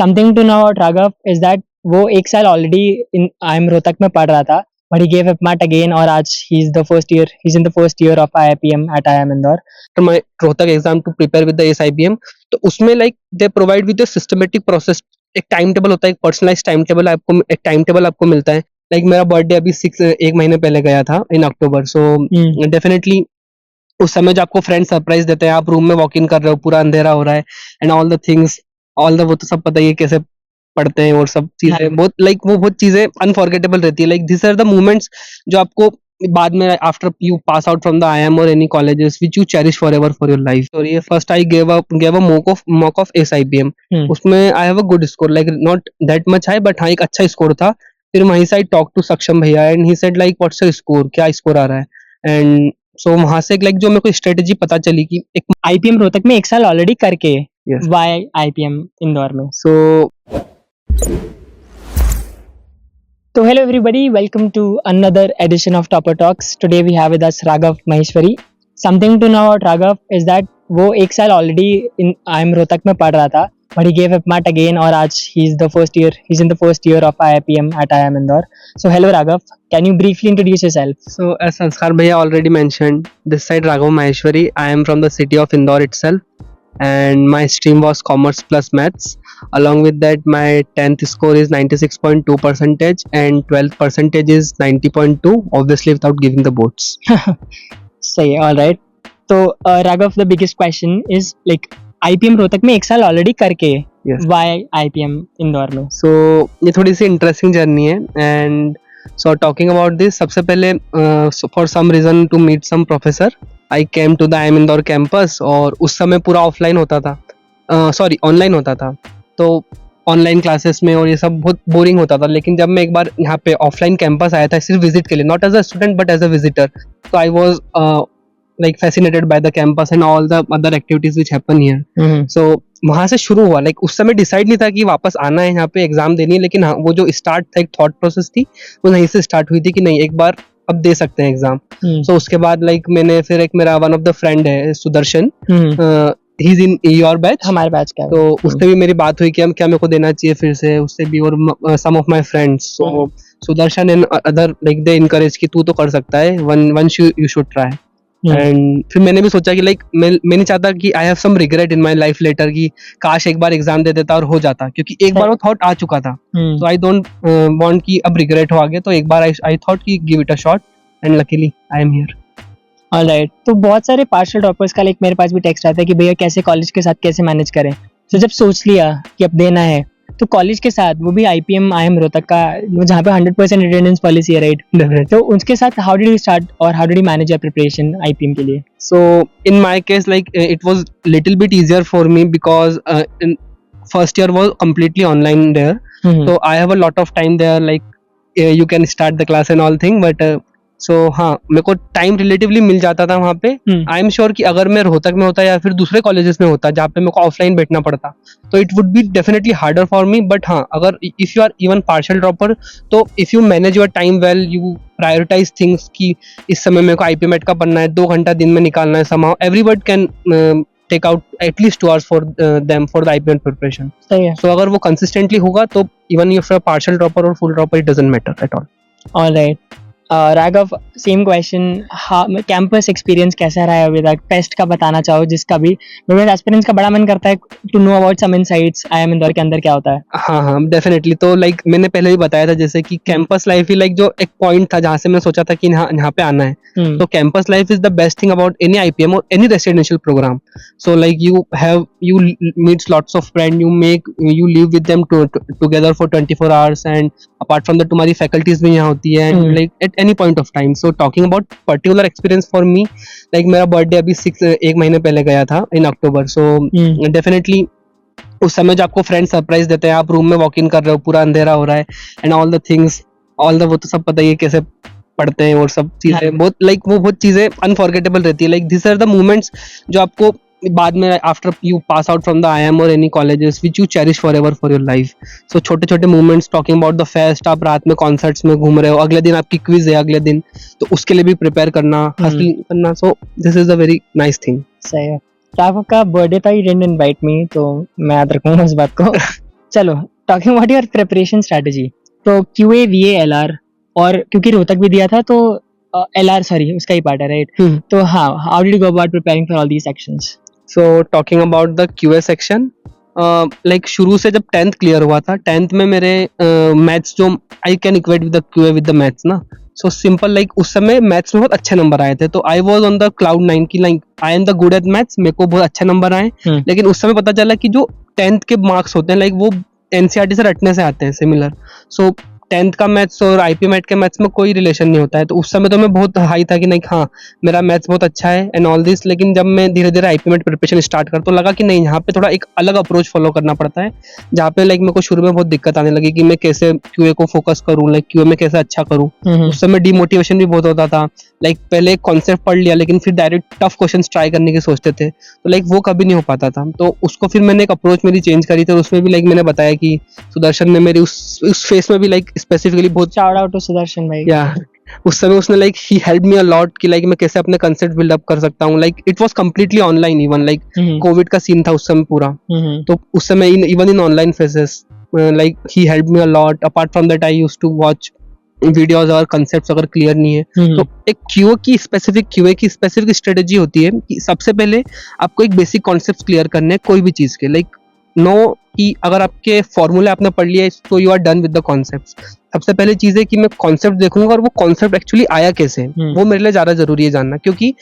Something to know about Raghav is that वो एक साल already in I M Rohtak में पढ़ रहा था, but he gave up MAT again और आज he is in the first year of IIPM at IIM Indore. after my Rohtak exam to prepare with the SIBM, तो उसमें like they provide with a systematic process. एक time table होता है, एक personalise time table आपको मिलता है. Like मेरा बर्थडे अभी 1 महीने पहले गया था इन अक्टूबर. सो डेफिनेटली उस समय जो आपको फ्रेंड सरप्राइज देते हैं, आप रूम में वॉक इन कर रहे हो, पूरा अंधेरा हो रहा है एंड ऑल द थिंग्स, वो तो सब पता ही है कैसे पढ़ते हैं और सब चीजें बहुत वो बहुत चीजें अनफॉरगेटेबल रहती है. Like this are the moments जो आपको बाद में after you pass out from the IIM और any colleges which you cherish forever for your life. और ये first I gave a mock of SIBM. उसमें I have a good score, like not that much high but हाँ एक अच्छा score था. फिर वहीं से आई टॉक टू सक्षम भैया and he said like what's your score, क्या स्कोर आ रहा है. एंड सो वहां से लाइक जो मेरे को स्ट्रेटेजी पता चली कि एक IPM रोहतक में एक साल ऑलरेडी करके Yes. वाई IPM इंदौर में. सो So hello everybody, welcome to another edition of Topper Talks. Today we have with us Raghav Maheshwari. Something to know about Raghav is that वो एक साल ऑलरेडी इन IIM रोहतक में पढ़ रहा था, but he gave up MAT again और आज he's in the first year of IIPM at IIM Indore. So hello Raghav, can you briefly introduce yourself? So as Sanskar Bhaiya already mentioned, this side Raghav Maheshwari. I am from the city of Indore itself, and my stream was Commerce plus Maths. Along with that, my 10th score is 96.2 percentage, and 12th percentage is 90.2. Obviously, without giving the boards. सही है, all right. तो Raghav, the biggest question is like IPM Rohtak में एक साल already करके Yes. why IPM Indore में? So ये थोड़ी सी इंटरेस्टिंग जर्नी है. And so talking about this, सबसे पहले for some reason to meet some professor I came to the IIM Indore campus. और उस समय पूरा ऑफलाइन होता था, ऑनलाइन होता था. तो ऑनलाइन क्लासेस में और ये सब बहुत बोरिंग होता था. लेकिन जब मैं एक बार यहाँ पे ऑफलाइन कैंपस आया था सिर्फ विजिट के लिए, not as a student but as a visitor, तो I was like fascinated by the campus and all the other activities which happen here. So वहां से शुरू हुआ. लाइक उस समय डिसाइड नहीं था कि वापस आना है यहाँ पे एग्जाम देनी है, लेकिन हाँ वो जो स्टार्ट था, एक थॉट प्रोसेस थी, वो वहीं से स्टार्ट हुई थी कि नहीं एक बार अब दे सकते हैं एग्जाम. सो उसके बाद लाइक मैंने फिर एक मेरा वन ऑफ द फ्रेंड है सुदर्शन, ही इज इन योर बैच, हमारे बैच का है. तो उससे भी मेरी बात हुई कि हम क्या मेरे को देना चाहिए फिर से, उससे भी और some of my friends. So Sudarshan and other like they encourage कि तू तो कर सकता है, once you should try. And फिर मैंने भी सोचा कि लाइक मैं नहीं चाहता कि I have some regret in my life later कि काश एक बार एग्जाम दे देता और हो जाता, क्योंकि एक बार वो थॉट आ चुका था. तो आई डोंट वांट कि अब रिग्रेट हो आगे. तो एक बार आई थॉट कि give it a shot and luckily I am here. Alright. तो बहुत सारे पार्शियल ड्रॉपर्स का लाइक मेरे पास भी टेक्स्ट आता है कि भैया कैसे कॉलेज के साथ कैसे मैनेज करें. तो जब सोच लिया कि अब देना है तो कॉलेज के साथ, वो भी IIM रोहतक का जहाँ पे 100% अटेंडेंस पॉलिसी है, राइट? तो उनके साथ हाउ डिड यू स्टार्ट और how did you manage your preparation IPM के लिए? So in my case, like it was little bit easier for me because in first year was completely online there. So I have a lot of time there. Like you can start the class and all thing, but so हाँ मेरे को time relatively मिल जाता था वहाँ पे. I am sure कि अगर मैं रोहतक में होता या फिर दूसरे कॉलेजेस में होता जहाँ पे मेरे को ऑफलाइन बैठना पड़ता, तो it would be definitely harder for me. But हाँ अगर if you are even partial dropper, तो if you manage your time well, you prioritize things कि इस समय मेरे को IPMET का पढ़ना है, 2 घंटा दिन में निकालना है, somehow everybody can take out at least 2 hours for them for the IPMET preparation. सही है. So अगर वो consistently होगा तो even if you're a partial dropper or full dropper, it doesn't matter at all. Alright. Raghav, same question, campus experience कैसा रहा है अभी तक? टेस्ट का बताना चाहो जिसका भी, मेरे एस्पिरेंट्स का बड़ा मन करता है to know about some insights IIM Indore के अंदर क्या होता है. हाँ डेफिनेटली. तो लाइक मैंने पहले भी बताया था जैसे कि कैंपस लाइफ ही लाइक जो एक पॉइंट था जहाँ से मैंने सोचा था कि यहाँ पे आना है. तो campus life is the best thing about any IPM और any residential programme. So like you meet lots of friends, you live with them together for 24 hours, and apart from that तुम्हारी faculties भी यहाँ होती है, and like at any point of time. So talking about particular experience for me, like मेरा birthday अभी 1 महीने पहले गया था इन अक्टूबर. सो डेफिनेटली उस समय जो आपको फ्रेंड सरप्राइज देते हैं, आप रूम में वॉक इन कर रहे हो, पूरा अंधेरा हो रहा है एंड ऑल द थिंग्स, वो तो सब पता ही है कैसे पढ़ते हैं और सब चीजें बहुत वो बहुत चीजें अनफॉरगेटेबल रहती है. Like this are the moments जो आपको बाद में after you pass out from the IIM और any colleges which you cherish forever for your life. So छोटे छोटे moments, talking about the fest, आप रात में कॉन्सर्ट्स में घूम रहे हो, अगले दिन आपकी क्विज है अगले दिन, तो उसके लिए भी प्रिपेयर करना, हसल करना. So this is a very nice thing. सही है. राघव का बर्थडे था, ही डिडंट इनवाइट मी, तो मैं याद रखूंगा इस बात को. चलो, talking about your preparation strategy, तो QA VA LR, और क्योंकि रोहतक भी दिया था तो LR, सॉरी, उसका ही पार्ट है, राइट? तो हाँ, how did you go about preparing for all these sections? So talking about the QA section, like शुरू से जब 10th क्लियर हुआ था, 10th में मेरे मैथ्स जो I can equate with the QA with the maths ना, सो सिंपल, लाइक उस समय मैथ्स में बहुत अच्छे नंबर आए थे, तो I was on the cloud 9 की, like I am the good at maths, मेरे को बहुत अच्छे नंबर आए। लेकिन उस समय पता चला कि जो 10th के मार्क्स होते हैं, लाइक वो NCERT से रटने से आते हैं सिमिलर। सो 10th का मैथ्स और IP मैथ के मैथ्स में कोई रिलेशन नहीं होता है, तो उस समय तो मैं बहुत हाई था कि नहीं, हाँ मेरा मैथ्स बहुत अच्छा है एंड ऑल दिस। लेकिन जब मैं धीरे धीरे IP मैथ प्रिपरेशन स्टार्ट कर, तो लगा कि नहीं, यहाँ पे थोड़ा एक अलग अप्रोच फॉलो करना पड़ता है, जहाँ पे लाइक मेरे को शुरू में बहुत दिक्कत आने लगी कि मैं कैसे QA को फोकस करूँ, लाइक QA में कैसे अच्छा करूँ। उस समय डिमोटिवेशन भी बहुत होता था, लाइक पहले कॉन्सेप्ट पढ़ लिया लेकिन फिर डायरेक्ट टफ क्वेश्चन ट्राई करने की सोचते थे, तो लाइक वो कभी नहीं हो पाता था। तो उसको फिर मैंने एक अप्रोच मेरी चेंज करी थी, उसमें भी लाइक मैंने बताया कि सुदर्शन ने मेरी उस फेस में भी लाइक स्पेसिफिकली बहुत, शाउट आउट टू सुदर्शन भाई। या उस समय उसने like he help me a lot कि लाइक मैं कैसे अपने कंसेप्ट बिल्ड अप कर सकता हूँ। Like it was completely online, even like COVID का सीन था उस समय पूरा, तो उस समय even in online phases, like he help me a lot. Apart from that I used to watch videos और कंसेप्ट्स अगर क्लियर नहीं है, तो एक QA की स्पेसिफिक स्ट्रेटेजी होती है कि सबसे पहले आपको एक बेसिक कॉन्सेप्ट क्लियर करने हैं कोई भी चीज के, लाइक नो कि अगर आपके फॉर्मूले आपने पढ़ लिया तो you are done with the concepts. सबसे पहले चीज है कि मैं कॉन्सेप्ट देखूंगा और वो कॉन्सेप्ट एक्चुअली आया कैसे, वो मेरे लिए ज्यादा जरूरी है जानना, क्योंकि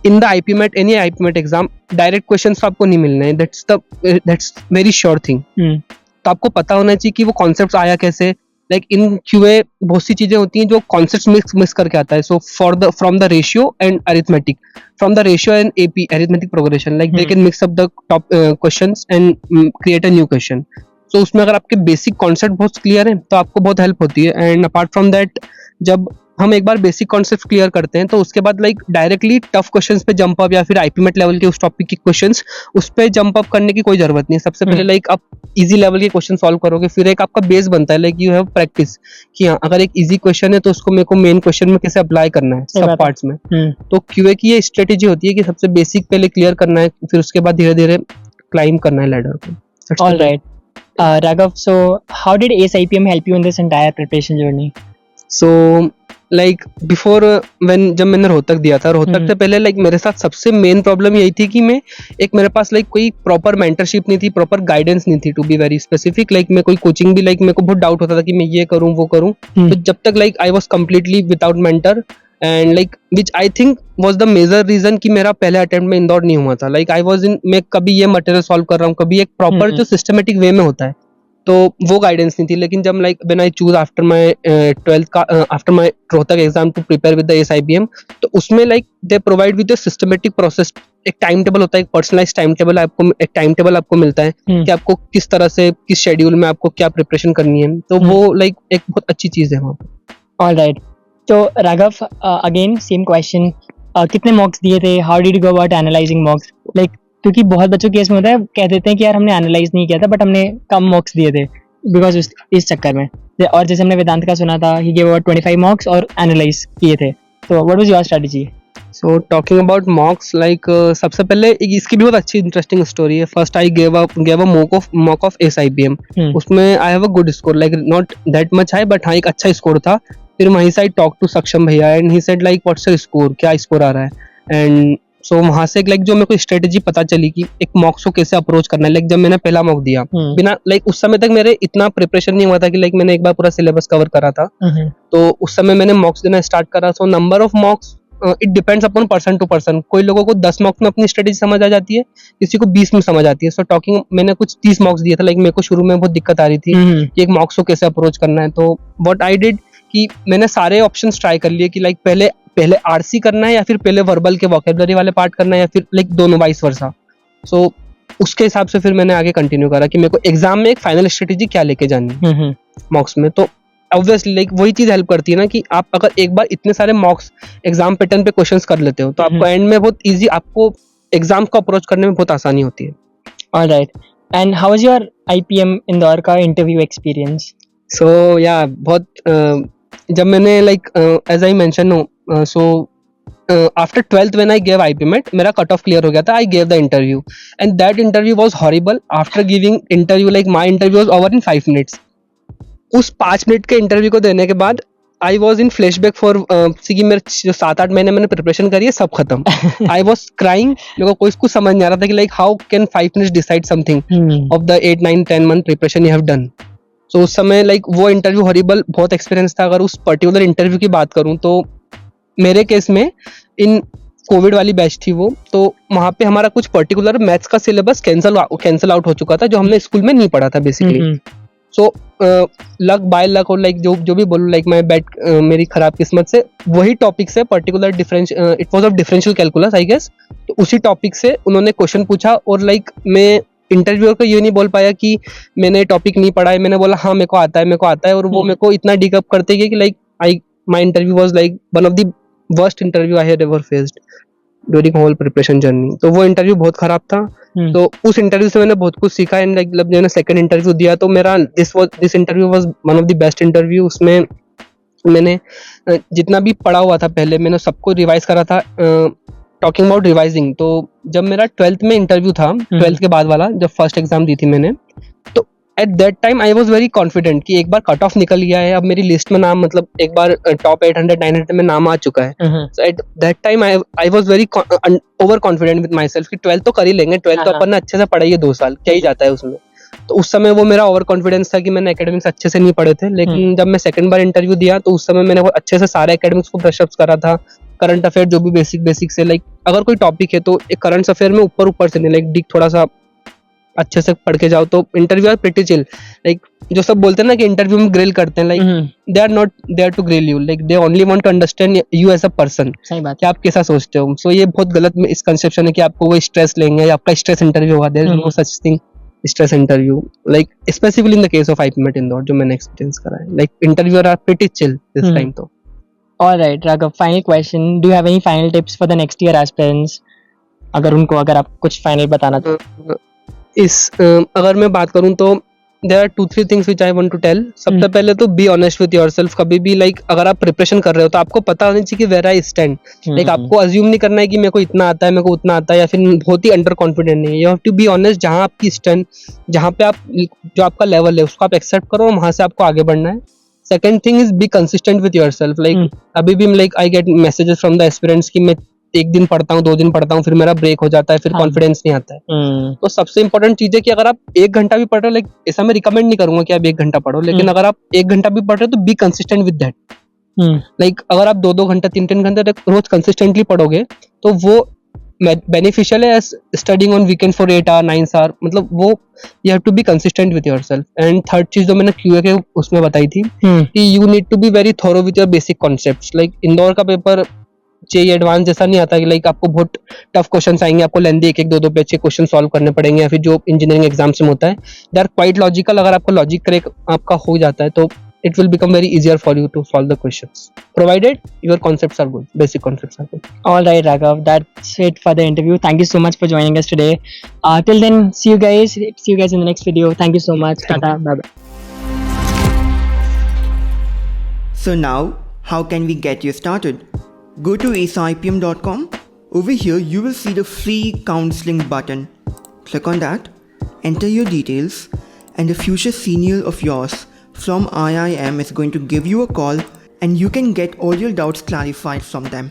in the IP MAT, any IP MAT exam, direct questions तो आपको नहीं मिलने हैं, दैट्स वेरी श्योर थिंग। तो आपको पता होना चाहिए कि वो कॉन्सेप्ट आया कैसे। लाइक इन QA बहुत सी चीजें होती हैं जो कॉन्सेप्ट मिक्स करके आता है। So from the ratio and arithmetic, from the ratio and AP arithmetic progression, like they can mix up the top questions and create a new question. तो उसमें अगर आपके बेसिक कॉन्सेप्ट बहुत क्लियर है तो आपको बहुत हेल्प होती है। एंड अपार्ट फ्रॉम दैट, जब हम एक बार बेसिक कॉन्सेप्ट क्लियर करते हैं तो उसके बाद लाइक डायरेक्टली टफ क्वेश्चंस पे जंप अप, या फिर IP मैट लेवल के उस टॉपिक के क्वेश्चंस उस पे जंप अप करने की कोई जरूरत नहीं है। सबसे पहले लाइक आप इजी लेवल के क्वेश्चन सॉल्व करोगे, फिर एक आपका बेस बनता है, लाइक यू हैव प्रैक्टिस कि हाँ अगर एक इजी क्वेश्चन है तो उसको मेरे को मेन क्वेश्चन में कैसे अप्लाई करना है सब पार्ट्स में। तो QA की ये स्ट्रेटेजी होती है कि सबसे बेसिक पहले क्लियर करना है, फिर उसके बाद धीरे धीरे क्लाइंब करना है लैडर को। All right. Raghav, so how did ACE IPM help you in this entire preparation journey? So like before when, जब मैंने रोहतक दिया था, रोहतक से पहले लाइक मेरे साथ सबसे मेन प्रॉब्लम यही थी कि मैं एक, मेरे पास लाइक कोई प्रॉपर मेंटरशिप नहीं थी, प्रॉपर गाइडेंस नहीं थी, to be very specific. Like मैं कोई कोचिंग भी, लाइक मेरे को बहुत डाउट होता था कि मैं ये करूँ वो करूँ। तो जब तक like I was completely without mentor, and like which I think was the major reason कि मेरा पहले अटेम्प्ट में इंदौर नहीं हुआ था। लाइक आई वाज इन, मैं कभी ये मटेरियल सॉल्व कर रहा हूँ, कभी एक प्रॉपर जो सिस्टमेटिक वे में होता है, तो वो गाइडेंस नहीं थी। लेकिन जब like when I choose after my 12th का, after my Rohtak exam to prepare with the ACE IPM, तो उसमें like they provide with a systematic process. एक टाइम टेबल होता है, एक पर्सनलाइज्ड टाइम टेबल आपको, एक टाइम टेबल आपको मिलता है कि आपको किस तरह से, किस शेड्यूल में आपको क्या प्रिपरेशन करनी है। तो वो लाइक एक बहुत अच्छी चीज है वहाँ पे। All right. तो राघव, अगेन सेम क्वेश्चन, कितने मॉक्स दिए थे? How did you go about analysing मॉक्स? Like क्योंकि बहुत बच्चों के केस में होता है, कह देते हैं कि यार हमने एनालाइज नहीं किया था बट हमने कम मॉक्स दिए थे बिकॉज इस चक्कर में। और जैसे हमने वेदांत का सुना था, ही गेव अबाउट 25 मॉक्स और एनालाइज किए थे। तो what was your strategy? So talking about मॉक्स, like सबसे पहले इसकी भी बहुत अच्छी इंटरेस्टिंग स्टोरी है। First I gave a mock of ACE IPM। उसमें I have a good score, like not that much high but हाँ एक अच्छा स्कोर था। फिर वहीं से आई टॉक टू सक्षम भैया and he said like what's your score, क्या स्कोर आ रहा है। एंड सो वहां से लाइक जो मेरे को स्ट्रेटेजी पता चली कि एक मॉक्स को कैसे अप्रोच करना है। लाइक जब मैंने पहला मॉक दिया, बिना लाइक उस समय तक मेरे इतना प्रिपरेशन नहीं हुआ था कि लाइक मैंने एक बार पूरा सिलेबस कवर करा था। तो उस समय मैंने मॉक्स देना स्टार्ट करा। So number of mocks, it depends upon person to person. कोई लोगों को 10 मॉक्स में अपनी स्ट्रेटेजी समझ आ जाती है, किसी को 20 में समझ आती है। सो टॉकिंग, मैंने कुछ 30 मॉक्स दिए थे। लाइक मेरे को शुरू में बहुत दिक्कत आ रही थी कि एक मॉक्स को कैसे अप्रोच करना है। तो व्हाट आई डिड कि मैंने सारे ऑप्शंस ट्राई कर लिए कि लाइक पहले RC करना है या फिर पहले वर्बल के वोकैबुलरी वाले पार्ट करना है या फिर लाइक दोनों, वाइस वर्सा। सो उसके हिसाब से फिर मैंने आगे कंटिन्यू करा कि मेरे को एग्जाम में एक फाइनल स्ट्रेटेजी क्या लेके जानी है मॉक्स में। तो ऑब्वियसली लाइक वही चीज हेल्प करती है ना कि आप अगर एक बार इतने सारे मॉक्स एग्जाम पैटर्न पे क्वेश्चंस कर लेते हो तो आपको एंड में बहुत इजी, आपको एग्जाम को अप्रोच करने में बहुत आसानी होती है। Alright, and how was your IPM Indore का इंटरव्यू एक्सपीरियंस? सो या बहुत जब मैंने like as I mention, so after 12th when I gave IPMET, मेरा कट ऑफ क्लियर हो गया था. I gave the interview and that interview was horrible. After giving interview, like my interview was over in 5 minutes. उस 5 minute के interview को देने के बाद I was in flashback for कि मेरे जो 7-8 महीने मैंने प्रिपरेशन करी है सब खत्म. I was crying. मेरे को कोई कुछ समझ नहीं आ रहा था कि like how can 5 minutes decide something of the 8-9-10 month preparation you have done. तो उस समय लाइक वो इंटरव्यू हॉरिबल बहुत एक्सपीरियंस था. अगर उस पर्टिकुलर इंटरव्यू की बात करूं तो मेरे केस में इन कोविड वाली बैच थी वो, तो वहां पे हमारा कुछ पर्टिकुलर मैथ्स का सिलेबस कैंसल आउट हो चुका था जो हमने स्कूल में नहीं पढ़ा था basically. So luck by luck और लाइक जो भी बोलूं, लाइक माय बैड, मेरी खराब किस्मत से वही टॉपिक से particular it was of differential calculus I guess. तो उसी टॉपिक से उन्होंने क्वेश्चन पूछा और लाइक मैं इंटरव्यूअर को ये नहीं बोल पाया कि मैंने टॉपिक नहीं पढ़ा है. मैंने बोला हाँ मेरे को आता है और वो मेरे को इतना डिकअप करते गए कि like my interview was like one of the worst interview I had ever faced during whole preparation journey. तो वो इंटरव्यू बहुत खराब था. तो उस इंटरव्यू से मैंने बहुत कुछ सीखा. एंड लाइक जब मैंने सेकंड इंटरव्यू दिया तो मेरा this interview was one of the best interview. उसमें मैंने जितना भी पढ़ा हुआ था पहले मैंने सबको रिवाइज करा था. टॉकिंग अबाउट रिवाइजिंग, तो जब मेरा 12th में इंटरव्यू था, 12th के बाद वाला जब फर्स्ट एग्जाम दी थी मैंने, तो eight that time I was very confident कि एक बार कट ऑफ निकल गया है, अब मेरी लिस्ट में नाम, मतलब एक बार टॉप 800-900 में नाम आ चुका है. So at that time I was very over confident with myself कि 12th तो कर ही लेंगे, 12th तो अपन ने अच्छे से पढ़ाई है 2 साल, क्या ही जाता है उसमें. तो उस समय वो मेरा ओवर कॉन्फिडेंस था कि मैंने एकेडमिक्स अच्छे से नहीं पढ़े थे. लेकिन जब मैं सेकंड बार इंटरव्यू दिया तो उस समय मैंने अच्छे से सारे एकेडमिक्स को ब्रश अप करा था. करंट अफेयर जो भी बेसिक से, लाइक अगर कोई टॉपिक है तो एक करंट अफेयर में ऊपर से नहीं, लाइक थोड़ा सा अच्छे से पढ़ के जाओ तो interview are pretty chill. Like जो सब बोलते हैं ना कि इंटरव्यू में ग्रिल करते हैं, like they are not there to grill you, like they only want to understand you as a person. सही बात कि आप कैसा सोचते हो. सो ये बहुत गलत मिसकंसेप्शन है कि आपको वो स्ट्रेस लेंगे या आपका स्ट्रेस इंटरव्यू होगा. There is no such thing stress interview, like specifically in the case of IPMAT Indore जो मैंने एक्सपीरियंस करा है. Like interviewer are pretty chill this time. तो Alright, Raghav, final question. Do you have any final tips for the next year aspirants? अगर आप कुछ final बताना तो. अगर मैं बात करूं तो there are 2-3 things which I want to tell. सबसे पहले तो be honest with yourself. कभी भी लाइक अगर आप प्रिपरेशन कर रहे हो तो आपको पता होना चाहिए कि where I stand. लाइक आपको अज्यूम नहीं करना है कि मेरे को इतना आता है, मेरे को उतना आता है, या फिर बहुत ही अंडर कॉन्फिडेंट नहीं है. You have to be honest. जहां आपकी स्टैंड, जहां पे आप जो आपका लेवल है उसको आप एक्सेप्ट करो और वहां से आपको आगे बढ़ना है. Second thing is B consistent with yourself. Like अभी भी like I get messages from the aspirants कि मैं 1 दिन पढ़ता हूँ, 2 दिन पढ़ता हूँ, फिर मेरा ब्रेक हो जाता है, फिर कॉन्फिडेंस नहीं आता है. तो सबसे इंपॉर्टेंट चीज है कि अगर आप 1 घंटा भी पढ़ रहे हो, लाइक ऐसा मैं रिकमेंड नहीं करूंगा कि आप 1 घंटा पढ़ो, लेकिन अगर आप 1 घंटा भी पढ़ रहे हो तो B consistent with that. Like अगर आप 2-2 घंटा 3-3 घंटे रोज कंसिस्टेंटली पढ़ोगे तो वो बेनिफिशियल है as studying on weekend for 8 hour 9 hour. मतलब वो you have to be consistent with yourself. And third चीज जो मैंने क्यूए के उसमें बताई थी कि you need to be very thorough with your basic concepts. Like Indore का पेपर जेईई एडवांस जैसा नहीं आता कि लाइक आपको बहुत टफ क्वेश्चंस आएंगे, आपको लेंदी 1-1 2-2 पेज के क्वेश्चन सॉल्व करने पड़ेंगे, या फिर जो इंजीनियरिंग एग्जाम्स में होता है दे आर क्वाइट लॉजिकल. अगर आपको लॉजिक करेक्ट आपका हो जाता है तो it will become very easier for you to solve the questions, provided your concepts are good, basic concepts are good. All right, Raghav, that's it for the interview. Thank you so much for joining us today. Till then, see you guys in the next video. Thank you so much. Tata, bye bye. So now, how can we get you started? Go to asaipm.com. Over here, you will see the free counseling button. Click on that, enter your details, and a future senior of yours from IIM is going to give you a call, and you can get all your doubts clarified from them.